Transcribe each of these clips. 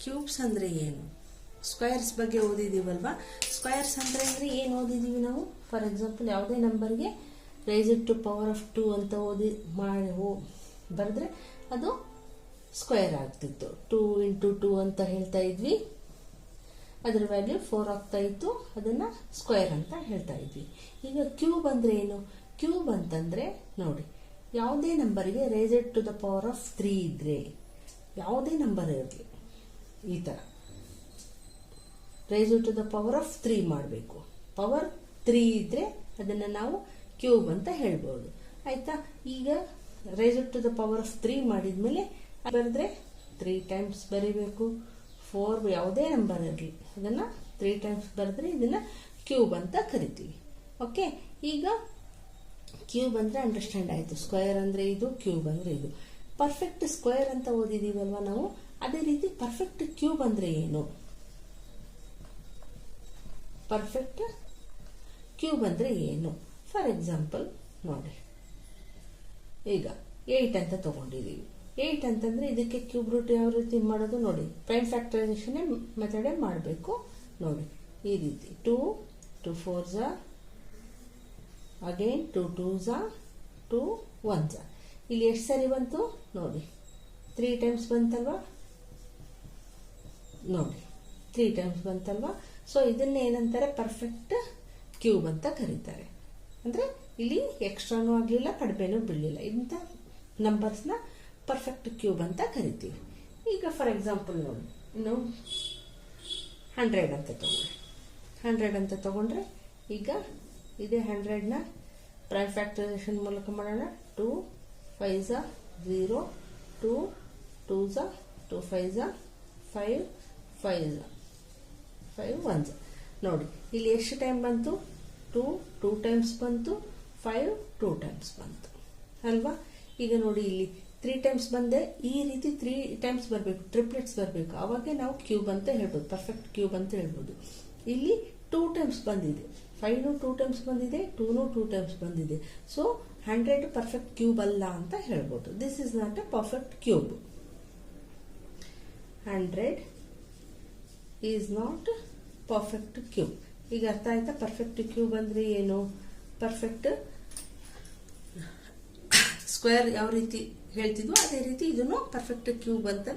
Cubes ಅಂದರೆ ಏನು, squares ಬಗ್ಗೆ ಓದಿದ್ದೀವಲ್ವಾ. ಸ್ಕ್ವೇರ್ಸ್ ಅಂದರೆ ಏನು ಓದಿದ್ದೀವಿ ನಾವು. ಫಾರ್ ಎಕ್ಸಾಂಪಲ್ ಯಾವುದೇ ನಂಬರ್ಗೆ ರೈಸ್ಡ್ ಟು ಪವರ್ ಆಫ್ 2 ಅಂತ ಬರೆದ್ರೆ ಅದು ಸ್ಕ್ವೇರ್ ಆಗ್ತಿತ್ತು. 2 × 2 ಅಂತ ಹೇಳ್ತಾ ಇದ್ವಿ, ಅದರ ವ್ಯಾಲ್ಯೂ 4 ಆಗ್ತಾ ಇತ್ತು, ಅದನ್ನು ಸ್ಕ್ವೇರ್ ಅಂತ ಹೇಳ್ತಾ ಇದ್ವಿ. ಈಗ ಕ್ಯೂಬ್ ಅಂದರೆ ಏನು? ಕ್ಯೂಬ್ ಅಂತಂದರೆ ನೋಡಿ, ಯಾವುದೇ ನಂಬರ್ಗೆ raised to the power of 3 ಇದ್ದರೆ, ಯಾವುದೇ ನಂಬರ್ ಇರಲಿ ಈ ಥರ raised to the power of 3 ಮಾಡಬೇಕು. ಪವರ್ 3 ಇದ್ದರೆ ಅದನ್ನು ನಾವು ಕ್ಯೂಬ್ ಅಂತ ಹೇಳ್ಬೋದು. ಆಯಿತಾ? ಈಗ raised to the power of 3 ಮಾಡಿದ್ಮೇಲೆ ಬರೆದ್ರೆ 3 ಟೈಮ್ಸ್ ಬರೀಬೇಕು. 4 ಯಾವುದೇ ನಂಬರ್ ಇರಲಿ ಅದನ್ನು 3 ಟೈಮ್ಸ್ ಬರೆದ್ರೆ ಇದನ್ನು ಕ್ಯೂಬ್ ಅಂತ ಕರಿತೀವಿ. ಓಕೆ, ಈಗ ಕ್ಯೂಬ್ ಅಂದರೆ ಅಂಡರ್ಸ್ಟ್ಯಾಂಡ್ ಆಯಿತು. ಸ್ಕ್ವೇರ್ ಅಂದರೆ ಇದು, ಕ್ಯೂಬ್ ಅಂದರೆ ಇದು. ಪರ್ಫೆಕ್ಟ್ ಸ್ಕ್ವೇರ್ ಅಂತ ಓದಿದ್ದೀವಲ್ವ ನಾವು. ಅದೇ ರೀತಿ ಪರ್ಫೆಕ್ಟ್ ಕ್ಯೂಬ್ ಅಂದರೆ ಏನು? ಪರ್ಫೆಕ್ಟ್ ಕ್ಯೂಬ್ ಅಂದರೆ ಏನು? ಫಾರ್ ಎಕ್ಸಾಂಪಲ್ ನೋಡಿ, ಈಗ 8 ಅಂತ ತಗೊಂಡಿದ್ದೀವಿ. 8 ಅಂತಂದರೆ ಇದಕ್ಕೆ ಕ್ಯೂಬ್ ರೂಟ್ ಯಾವ ರೀತಿ ಮಾಡೋದು ನೋಡಿ, ಪ್ರೈಮ್ ಫ್ಯಾಕ್ಟರೈಸೇಷನ್ ಮೆಥಡೇ ಮಾಡಬೇಕು. ನೋಡಿ ಈ ರೀತಿ 2 2 4s ಅಗೇನ್ 2 2s 2 1s. ಇಲ್ಲಿ ಎಷ್ಟು ಸರಿ ಬಂತು ನೋಡಿ, 3 ಟೈಮ್ಸ್ ಬಂತಲ್ವಾ. ನೋಡಿ 3 ಟೈಮ್ಸ್ ಬಂತಲ್ವಾ. ಸೊ ಇದನ್ನ ಏನಂತಾರೆ, ಪರ್ಫೆಕ್ಟ್ ಕ್ಯೂಬ್ ಅಂತ ಕರೀತಾರೆ. ಅಂದರೆ ಇಲ್ಲಿ ಎಕ್ಸ್ಟ್ರಾನೂ ಆಗಲಿಲ್ಲ, ಕಡಿಮೆನೂ ಬೀಳಲಿಲ್ಲ. ಇಂಥ ನಂಬರ್ಸ್ನ ಪರ್ಫೆಕ್ಟ್ ಕ್ಯೂಬ್ ಅಂತ ಕರಿತೀವಿ. ಈಗ ಫಾರ್ ಎಕ್ಸಾಂಪಲ್ ನೋಡಿ, ಇನ್ನು 100 ಅಂತ ತಗೊಂಡ್ರೆ 100 ಅಂತ ತಗೊಂಡ್ರೆ ಈಗ ಇದೇ 100ನ ಪ್ರೈಮ್ ಫ್ಯಾಕ್ಟರೈಸೇಷನ್ ಮೂಲಕ ಮಾಡೋಣ. 2 5s 0 2 2s 2 5s 5 5s 5 1s. ನೋಡಿ ಇಲ್ಲಿ ಎಷ್ಟು ಟೈಮ್ ಬಂತು, 2 2 ಟೈಮ್ಸ್ ಬಂತು, 5 2 ಟೈಮ್ಸ್ ಬಂತು ಅಲ್ವಾ. ಈಗ ನೋಡಿ ಇಲ್ಲಿ 3 ಟೈಮ್ಸ್ ಬಂದೆ, ಈ ರೀತಿ 3 ಟೈಮ್ಸ್ ಬರಬೇಕು, ಟ್ರಿಪ್ಲೆಟ್ಸ್ ಬರಬೇಕು, ಅವಾಗೆ ನಾವು ಕ್ಯೂಬ್ ಅಂತ ಹೇಳ್ಬೋದು, ಪರ್ಫೆಕ್ಟ್ ಕ್ಯೂಬ್ ಅಂತ ಹೇಳ್ಬೋದು. ಇಲ್ಲಿ 2 ಟೈಮ್ಸ್ ಬಂದಿದೆ, 5 2 ಟೈಮ್ಸ್ ಬಂದಿದೆ, 2 2 ಟೈಮ್ಸ್ ಬಂದಿದೆ. ಸೊ 100 ಪರ್ಫೆಕ್ಟ್ ಕ್ಯೂಬ್ ಅಲ್ಲ ಅಂತ ಹೇಳ್ಬೋದು. This is not A perfect cube. 100 is not perfect cube. ಈಗ ಅರ್ಥ ಆಯ್ತಾ ಪರ್ಫೆಕ್ಟ್ ಕ್ಯೂಬ್ ಅಂದ್ರೆ ಏನು? ಪರ್ಫೆಕ್ಟ್ ಸ್ಕ್ವೇರ್ ಯಾವ ರೀತಿ ಹೇಳ್ತಿದ್ವೋ ಅದೇ ರೀತಿ ಇದನ್ನು ಪರ್ಫೆಕ್ಟ್ ಕ್ಯೂಬ್ ಅಂತ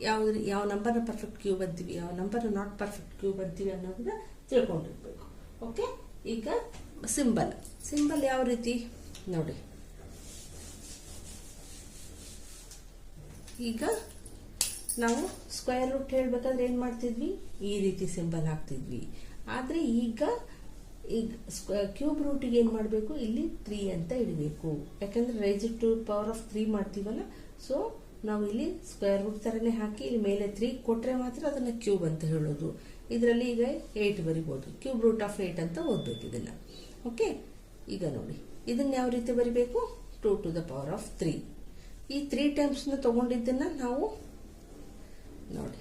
ಯಾವ ನಂಬರ್ನ ಪರ್ಫೆಕ್ಟ್ ಕ್ಯೂಬ್ ಅಂತೀವಿ, ಯಾವ ನಂಬರ್ನ ನಾಟ್ ಪರ್ಫೆಕ್ಟ್ ಕ್ಯೂಬ್ ಅಂತೀವಿ ಅನ್ನೋದನ್ನ ತಿಳ್ಕೊಂಡಿರ್ಬೇಕು. ಓಕೆ, ಈಗ ಸಿಂಬಲ್ ಯಾವ ರೀತಿ ನೋಡಿ. ಈಗ ನಾವು ಸ್ಕ್ವೇರ್ ರೂಟ್ ಹೇಳ್ಬೇಕಾದ್ರೆ ಏನ್ ಮಾಡ್ತಿದ್ವಿ, ಈ ರೀತಿ ಸಿಂಬಲ್ ಹಾಕ್ತಿದ್ವಿ. ಆದ್ರೆ ಈಗ ಕ್ಯೂಬ್ ರೂಟಿಗೆ ಏನ್ ಮಾಡಬೇಕು, ಇಲ್ಲಿ 3 ಅಂತ ಇಡಬೇಕು. ಯಾಕಂದ್ರೆ ರೈಸ್ಡ್ ಟು ಪವರ್ ಆಫ್ 3 ಮಾಡ್ತೀವಲ್ಲ. ಸೊ ನಾವು ಇಲ್ಲಿ ಸ್ಕ್ವೇರ್ ರೂಟ್ ತರನೇ ಹಾಕಿ ಇಲ್ಲಿ ಮೇಲೆ 3 ಕೊಟ್ರೆ ಮಾತ್ರ ಅದನ್ನ ಕ್ಯೂಬ್ ಅಂತ ಹೇಳೋದು. ಇದರಲ್ಲಿ ಈಗ 8 ಬರಿಬಹುದು, ಕ್ಯೂಬ್ ರೂಟ್ ಆಫ್ 8 ಅಂತ ಓದ್ಬೇಕು ಇದನ್ನ. ಓಕೆ, ಈಗ ನೋಡಿ ಇದನ್ನ ಯಾವ ರೀತಿ ಬರಿಬೇಕು, 2 ಟು ದ ಪವರ್ ಆಫ್ 3. ಈ 3 ಟೈಮ್ಸ್ ನ ತಗೊಂಡಿದ್ದನ್ನ ನಾವು ನೋಡಿ,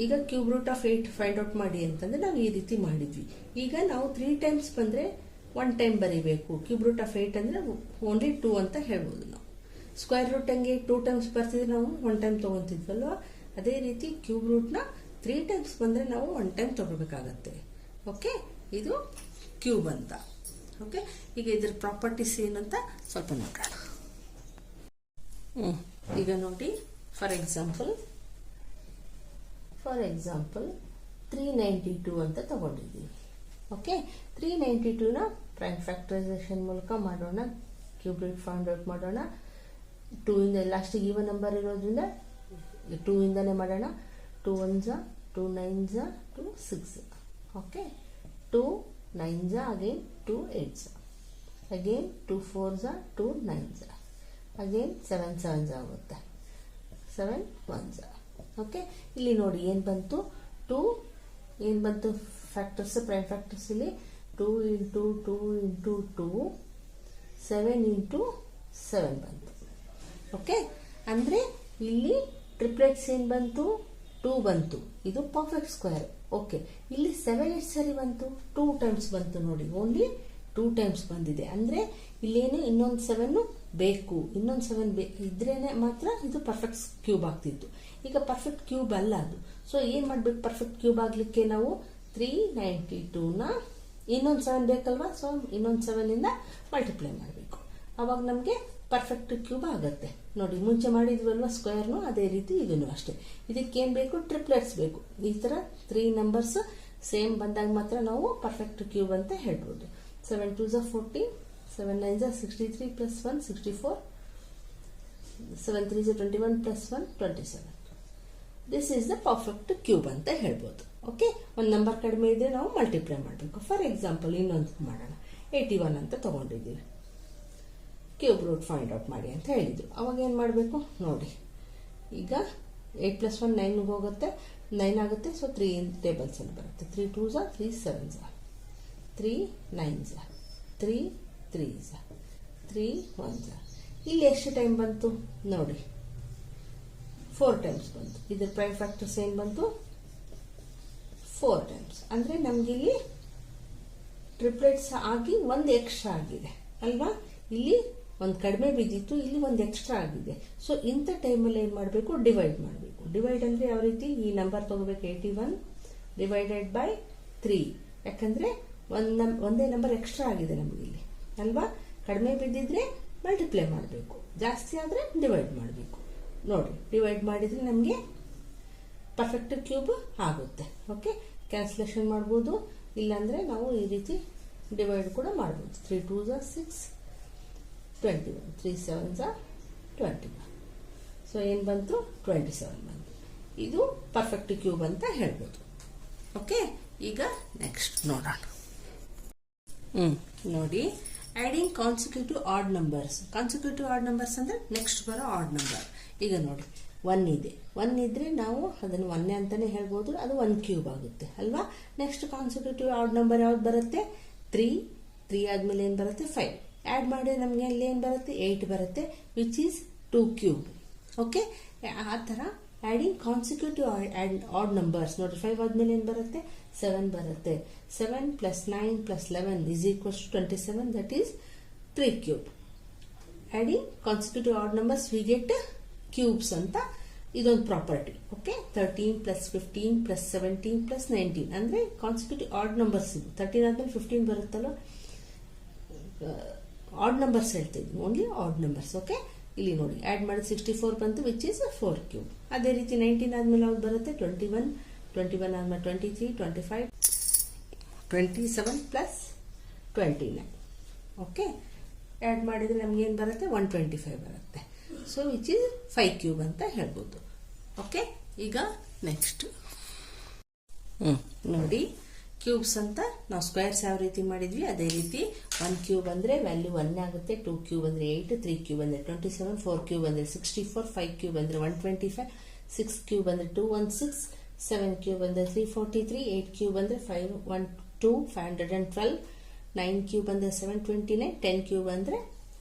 ಈಗ cube root of 8 find out ಮಾಡಿ ಅಂತಂದ್ರೆ ನಾವು ಈ ರೀತಿ ಮಾಡಿದ್ವಿ. ಈಗ ನಾವು 3 ಟೈಮ್ಸ್ ಬಂದ್ರೆ 1 ಟೈಮ್ ಬರೀಬೇಕು. ಕ್ಯೂಬ್ ರೂಟ್ ಆಫ್ 8 ಅಂದ್ರೆ ಓನ್ಲಿ 2 ಅಂತ ಹೇಳ್ಬೋದು ನಾವು. ಸ್ಕ್ವೇರ್ ರೂಟ್ ಹಂಗೆ 2 ಟೈಮ್ಸ್ ಬರ್ತಿದ್ರೆ ನಾವು 1 ಟೈಮ್ ತಗೊಂತಿದ್ವಲ್ವಾ. ಅದೇ ರೀತಿ ಕ್ಯೂಬ್ ರೂಟ್ ನ 3 ಟೈಮ್ಸ್ ಬಂದ್ರೆ ನಾವು 1 ಟೈಮ್ ತಗೋಬೇಕಾಗತ್ತೆ. ಓಕೆ, ಇದು ಕ್ಯೂಬ್ ಅಂತ. ಓಕೆ, ಈಗ ಇದ್ರ ಪ್ರಾಪರ್ಟೀಸ್ ಏನಂತ ಸ್ವಲ್ಪ ನೋಡೋಣ. ಈಗ ನೋಡಿ, ಫಾರ್ ಎಕ್ಸಾಂಪಲ್ 392 ಅಂತ ತಗೊಂಡಿದ್ದೀವಿ. ಓಕೆ, 392ನ ಪ್ರೈಮ್ ಫ್ಯಾಕ್ಟರೈಸೇಷನ್ ಮೂಲಕ ಮಾಡೋಣ, ಕ್ಯೂಬ್ ರೂಟ್ ಫೈಂಡ್ ಔಟ್ ಮಾಡೋಣ. 2 ಇಂದ ಲಾಸ್ಟಿಗೆ ಈವನ್ ನಂಬರ್ ಇರೋದ್ರಿಂದ 2 ಇಂದಾನೆ ಮಾಡೋಣ. 2 1s 2 9s 2 6. Okay, 2 9s again 2 8s again 2 4s 2 9s again 7 7s ಆಗುತ್ತೆ, 7 1s. ಓಕೆ, ಇಲ್ಲಿ ನೋಡಿ ಏನ್ ಬಂತು, 2 ಏನ್ ಬಂತು ಫ್ಯಾಕ್ಟರ್ಸ್, ಪ್ರೈಮ್ ಫ್ಯಾಕ್ಟರ್ಸ್ ಇಲ್ಲಿ 2 ಇಂಟು 2 ಇಂಟು 2 7 ಇಂಟು 7 ಬಂತು. ಓಕೆ, ಅಂದ್ರೆ ಇಲ್ಲಿ ಟ್ರಿಪ್ಲೆಟ್ಸ್ ಏನ್ ಬಂತು, 2 ಬಂತು. ಇದು ಪರ್ಫೆಕ್ಟ್ ಸ್ಕ್ವೇರ್. ಓಕೆ, ಇಲ್ಲಿ 7 ಎಷ್ಟು ಸರಿ ಬಂತು, 2 ಟೈಮ್ಸ್ ಬಂತು ನೋಡಿ, ಓನ್ಲಿ 2 ಟೈಮ್ಸ್ ಬಂದಿದೆ. ಅಂದರೆ ಇಲ್ಲೇನು ಇನ್ನೊಂದು 7 ಬೇಕು, ಇನ್ನೊಂದು 7 ಇದ್ರೇನೆ ಮಾತ್ರ ಇದು ಪರ್ಫೆಕ್ಟ್ ಕ್ಯೂಬ್ ಆಗ್ತಿತ್ತು. ಈಗ ಪರ್ಫೆಕ್ಟ್ ಕ್ಯೂಬ್ ಅಲ್ಲ ಅದು. ಸೊ ಏನು ಮಾಡಬೇಕು, ಪರ್ಫೆಕ್ಟ್ ಕ್ಯೂಬ್ ಆಗಲಿಕ್ಕೆ ನಾವು 392ನ ಇನ್ನೊಂದು 7 ಬೇಕಲ್ವಾ, ಸೊ ಇನ್ನೊಂದು 7ಇಂದ ಮಲ್ಟಿಪ್ಲೈ ಮಾಡಬೇಕು. ಅವಾಗ ನಮಗೆ ಪರ್ಫೆಕ್ಟ್ ಕ್ಯೂಬ್ ಆಗುತ್ತೆ. ನೋಡಿ, ಮುಂಚೆ ಮಾಡಿದ್ವಲ್ವ ಸ್ಕ್ವೇರ್ನು, ಅದೇ ರೀತಿ ಇದನ್ನು ಅಷ್ಟೇ. ಇದಕ್ಕೇನು ಬೇಕು, ಟ್ರಿಪ್ಲೆಟ್ಸ್ ಬೇಕು. ಈ ಥರ 3 ನಂಬರ್ಸ್ ಸೇಮ್ ಬಂದಾಗ ಮಾತ್ರ ನಾವು ಪರ್ಫೆಕ್ಟ್ ಕ್ಯೂಬ್ ಅಂತ ಹೇಳ್ಬೋದು. 7 2s are 14, 7 9s are 63 plus 1 64, 7 3s are 21 plus 1 27. This is the perfect cube ಅಂತ ಹೇಳ್ಬೋದು. ಓಕೆ, ಒಂದು ನಂಬರ್ ಕಡಿಮೆ ಇದ್ರೆ ನಾವು ಮಲ್ಟಿಪ್ಲೈ ಮಾಡಬೇಕು. ಫಾರ್ ಎಕ್ಸಾಂಪಲ್ ಇನ್ನೊಂದು ಮಾಡೋಣ. 81 ಅಂತ ತಗೊಂಡಿದ್ದೀವಿ. ಕ್ಯೂಬ್ ರೂಟ್ ಫೈಂಡ್ ಔಟ್ ಮಾಡಿ ಅಂತ ಹೇಳಿದ್ರು. ಅವಾಗ ಏನು ಮಾಡಬೇಕು ನೋಡಿ, ಈಗ 8 plus 1 9 ಹೋಗುತ್ತೆ, 9 ಆಗುತ್ತೆ. ಸೊ 3 ಟೇಬಲ್ಸ್ ಅಲ್ಲಿ ಬರುತ್ತೆ. 3 2s are 3 7s are 3 9s are 3 3s are 3 1s are. ಇಲ್ಲಿ ಎಷ್ಟು ಟೈಮ್ ಬಂತು ನೋಡಿ, 4 ಟೈಮ್ಸ್ ಬಂತು. ಇದ್ರ ಪ್ರೈಮ್ ಫ್ಯಾಕ್ಟರ್ಸ್ ಏನು ಬಂತು, 4 ಟೈಮ್ಸ್. ಅಂದರೆ ನಮಗಿಲ್ಲಿ ಟ್ರಿಪ್ಲೆಟ್ಸ್ ಆಗಿ ಒಂದು ಎಕ್ಸ್ಟ್ರಾ ಆಗಿದೆ ಅಲ್ವಾ. ಇಲ್ಲಿ ಒಂದು ಕಡಿಮೆ ಬಿದ್ದಿತ್ತು, ಇಲ್ಲಿ ಒಂದು ಎಕ್ಸ್ಟ್ರಾ ಆಗಿದೆ. ಸೊ ಇಂಥ ಟೈಮಲ್ಲಿ ಏನು ಮಾಡಬೇಕು, ಡಿವೈಡ್ ಮಾಡಬೇಕು. ಡಿವೈಡ್ ಅಂದರೆ ಯಾವ ರೀತಿ, ಈ ನಂಬರ್ ತಗೋಬೇಕು, 81 ಡಿವೈಡೆಡ್ ಬೈ 3. ಯಾಕಂದರೆ ಒಂದೇ ನಂಬರ್ ಎಕ್ಸ್ಟ್ರಾ ಆಗಿದೆ ನಮಗಿಲ್ಲಿ ಅಲ್ವಾ. ಕಡಿಮೆ ಬಿದ್ದಿದ್ರೆ ಮಲ್ಟಿಪ್ಲೈ ಮಾಡಬೇಕು, ಜಾಸ್ತಿ ಆದರೆ ಡಿವೈಡ್ ಮಾಡಬೇಕು. ನೋಡಿ, ಡಿವೈಡ್ ಮಾಡಿದರೆ ನಮಗೆ ಪರ್ಫೆಕ್ಟ್ ಕ್ಯೂಬ್ ಆಗುತ್ತೆ. ಓಕೆ, ಕ್ಯಾನ್ಸಲೇಷನ್ ಮಾಡ್ಬೋದು, ಇಲ್ಲಾಂದರೆ ನಾವು ಈ ರೀತಿ ಡಿವೈಡ್ ಕೂಡ ಮಾಡ್ಬೋದು. 3 2s are 6 21, 3 7s are 21. So ಏನು ಬಂತು, 27 ಬಂತು. ಇದು ಪರ್ಫೆಕ್ಟ್ ಕ್ಯೂಬ್ ಅಂತ ಹೇಳ್ಬೋದು. ಓಕೆ, ಈಗ ನೆಕ್ಸ್ಟ್ ನೋಡೋಣ. ನೋಡಿ, adding consecutive add numbers. Consecutive add numbers ಅಂದರೆ ನೆಕ್ಸ್ಟ್ ಬರೋ ಆಡ್ ನಂಬರ್. ಈಗ ನೋಡಿ, 1 ಇದೆ. 1 ಇದ್ರೆ ನಾವು ಅದನ್ನು 1 ಅಂತಾನೆ ಹೇಳ್ಬೋದು, ಅದು 1 ಕ್ಯೂಬ್ ಆಗುತ್ತೆ ಅಲ್ವಾ. ನೆಕ್ಸ್ಟ್ ಕಾನ್ಸಿಕ್ಯೂಟಿವ್ ಆಡ್ ನಂಬರ್ ಯಾವ್ದು ಬರುತ್ತೆ, 3 ಆದ್ಮೇಲೆ ಏನು ಬರುತ್ತೆ, 5 ಆ್ಯಡ್ ಮಾಡಿ ನಮಗೆ ಅಲ್ಲಿ ಏನು ಬರುತ್ತೆ, 8 ಬರುತ್ತೆ, ವಿಚ್ ಈಸ್ 2 ಕ್ಯೂಬ್. ಓಕೆ, ಆ ಥರ ಆ್ಯಡಿಂಗ್ ಕಾನ್ಸಿಕ್ಯೂಟಿವ್ ಆಡ್ ನಂಬರ್ಸ್. ನೋಡಿ, 5 ಆದ್ಮೇಲೆ ಏನು ಬರುತ್ತೆ, 7 ಬರುತ್ತೆ. 7 + 9 + 11 is equals to 27, that is 3 cube. Adding consecutive add numbers we get cubes ಅಂತ ಇದೊಂದು ಪ್ರಾಪರ್ಟಿ. ಓಕೆ, 13 + 15 + 17 + 19 ಅಂದರೆ ಕಾನ್ಸಿಕ್ಯೂಟಿವ್ ಆಡ್ ನಂಬರ್ಸ್. ಇದು 13 ಆದ್ಮೇಲೆ 15 ಬರುತ್ತಲ್ಲ, ಆಡ್ ನಂಬರ್ಸ್ ಹೇಳ್ತಾ ಇದ್ವಿ, ಓನ್ಲಿ ಆಡ್ ನಂಬರ್ಸ್. ಓಕೆ, ಇಲ್ಲಿ ನೋಡಿ, ಆ್ಯಡ್ ಮಾಡಿ 64 ಬಂತು, ವಿಚ್ ಈಸ್ 4 ಕ್ಯೂಬ್. ಅದೇ ರೀತಿ 19 ಆದ್ಮೇಲೆ ಯಾವ್ದು ಬರುತ್ತೆ, 21 ಆದ್ಮೇಲೆ 23 25 27 + 29. ಓಕೆ, ಆ್ಯಡ್ ಮಾಡಿದರೆ ನಮ್ಗೆ ಏನು ಬರುತ್ತೆ, 125 ಬರುತ್ತೆ. ಸೊ ವಿಚ್ ಈಸ್ 5 ಕ್ಯೂಬ್ ಅಂತ ಹೇಳ್ಬೋದು. ಓಕೆ, ಈಗ ನೆಕ್ಸ್ಟ್ ನೋಡಿ, ಕ್ಯೂಬ್ಸ್ ಅಂತ ನಾವು ಸ್ಕ್ವೇರ್ಸ್ ಯಾವ ರೀತಿ ಮಾಡಿದ್ವಿ ಅದೇ ರೀತಿ. 1 ಕ್ಯೂಬ್ ಅಂದರೆ ವ್ಯಾಲ್ಯೂ 1 ಆಗುತ್ತೆ, 2 ಕ್ಯೂಬ್ ಅಂದರೆ 8, 3 ಕ್ಯೂಬ್ ಅಂದರೆ 27, 4 ಕ್ಯೂಬ್ ಅಂದರೆ 64, 5 ಕ್ಯೂಬ್ ಅಂದರೆ 125, 6 ಕ್ಯೂಬ್ ಅಂದರೆ 216, 7 ಕ್ಯೂಬ್ ಅಂದರೆ 343, 8 ಕ್ಯೂಬ್ ಅಂದರೆ 512, 9 ಕ್ಯೂಬ್ ಅಂದರೆ 729, 10 ಕ್ಯೂಬ್ ಅಂದರೆ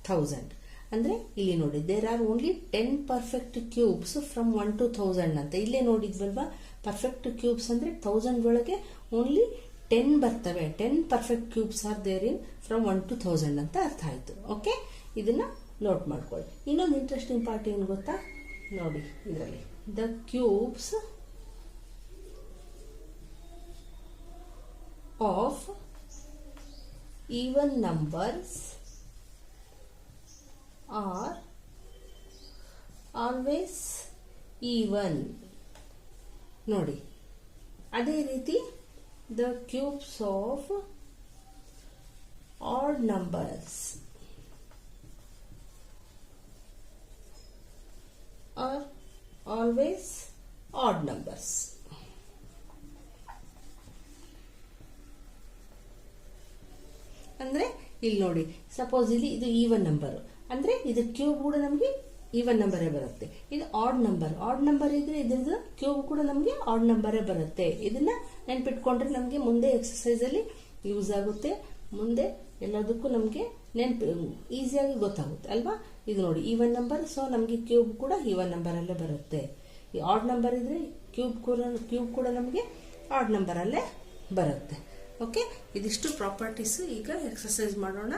1000. ಅಂದರೆ ಇಲ್ಲಿ ನೋಡಿ, there are only 10 perfect cubes from 1 to 1000 ಅಂತ. ಇಲ್ಲೇ ನೋಡಿದ್ವಲ್ವಾ, ಪರ್ಫೆಕ್ಟ್ ಕ್ಯೂಬ್ಸ್ ಅಂದರೆ 1000 ಒಳಗೆ ಓನ್ಲಿ 10 ಬರ್ತವೆ. 10 perfect cubes are there in from 1 to 1000 ಅಂತ ಅರ್ಥ ಆಯ್ತು. ಓಕೆ, ಇದನ್ನ ನೋಟ್ ಮಾಡ್ಕೊಳ್ಳಿ. ಇನ್ನೊಂದು ಇಂಟ್ರೆಸ್ಟಿಂಗ್ ಪಾರ್ಟ್ ಏನು ಗೊತ್ತಾ, ನೋಡಿ ಇದರಲ್ಲಿ the cubes of even numbers are always even. ನೋಡಿ, ಅದೇ ರೀತಿ the cubes of odd numbers are always odd numbers. ಅಂದ್ರೆ ಇಲ್ಲಿ ನೋಡಿ, ಸಪೋಸ್ ಇಲ್ಲಿ ಇದು ಈವನ್ ನಂಬರ್ ಅಂದ್ರೆ ಇದು ಕ್ಯೂಬ್ ಕೂಡ ನಮಗೆ ಈವನ್ ನಂಬರೇ ಬರುತ್ತೆ. ಇದು ಆಡ್ ನಂಬರ್ ಇದ್ರೆ ಇದ್ರದ್ದು ಕ್ಯೂಬ್ ಕೂಡ ನಮಗೆ ಆಡ್ ನಂಬರೇ ಬರುತ್ತೆ. ಇದನ್ನ ನೆನ್ಪಿಟ್ಕೊಂಡ್ರೆ ನಮಗೆ ಮುಂದೆ ಎಕ್ಸರ್ಸೈಸ್ ಅಲ್ಲಿ ಯೂಸ್ ಆಗುತ್ತೆ. ಮುಂದೆ ಎಲ್ಲದಕ್ಕೂ ನಮಗೆ ಈಸಿಯಾಗಿ ಗೊತ್ತಾಗುತ್ತೆ ಅಲ್ವಾ. ಇದು ನೋಡಿ, ಈವನ್ ನಂಬರ್, ಸೊ ನಮಗೆ ಕ್ಯೂಬ್ ಕೂಡ ಈವನ್ ನಂಬರ್ ಅಲ್ಲೇ ಬರುತ್ತೆ. ಈ ಆಡ್ ನಂಬರ್ ಇದ್ರೆ ಕ್ಯೂಬ್ ಕೂಡ ನಮಗೆ ಆಡ್ ನಂಬರ್ ಅಲ್ಲೇ ಬರುತ್ತೆ. ಓಕೆ, ಇದಿಷ್ಟು ಪ್ರಾಪರ್ಟೀಸ್. ಈಗ ಎಕ್ಸರ್ಸೈಸ್ ಮಾಡೋಣ.